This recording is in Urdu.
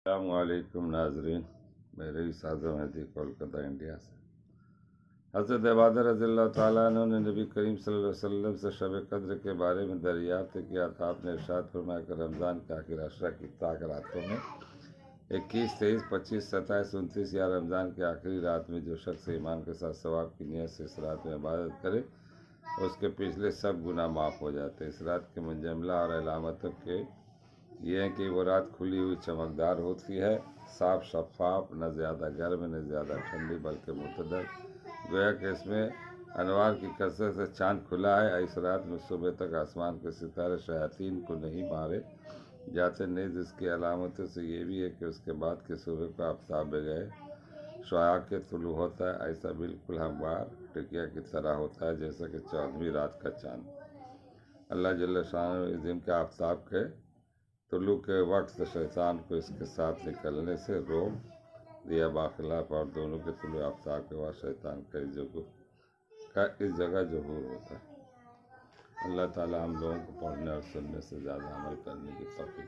السلام علیکم ناظرین، میرے ساز مہدی کولکتہ انڈیا سے۔ حضرت عبادہ رضی اللہ تعالیٰ عنہ نے نبی کریم صلی اللہ علیہ وسلم سے شب قدر کے بارے میں دریافت کیا تھا۔ آپ نے ارشاد فرمایا کہ رمضان کے آخر عشرہ کی طاق راتوں میں 21، 23، 25، 27، 29 یا رمضان کی آخری رات میں جو شخص ایمان کے ساتھ ثواب کی نیت سے اس رات میں عبادت کرے اس کے پچھلے سب گناہ معاف ہو جاتے ہیں۔ اس رات کے منجملہ اور علامتوں کے یہ ہے کہ وہ رات کھلی ہوئی چمکدار ہوتی ہے، صاف شفاف، نہ زیادہ گرم نہ زیادہ ٹھنڈی بلکہ معتدل، گویا کہ اس میں انوار کی کثرت سے چاند کھلا ہے۔ اس رات میں صبح تک آسمان کے ستارے شیاطین کو نہیں مارے جاتے، نیز اس کی علامتوں سے یہ بھی ہے کہ اس کے بعد کے صبح کو آفتاب بغیر شعاع کے طلوع ہوتا ہے، ایسا بالکل ہموار ٹکیا کی طرح ہوتا ہے جیسا کہ 14ویں رات کا چاند۔ اللہ جل شانہ اس دن کے آفتاب کے طلوع کے وقت شیطان کو اس کے ساتھ نکلنے سے روک دیا، باخلاف اور دونوں کے طلوع آفتاب کے بعد شیطان کا اس جگہ ظہور ہوتا ہے۔ اللہ تعالی ہم لوگوں کو پڑھنے اور سننے سے زیادہ عمل کرنے کی توفیق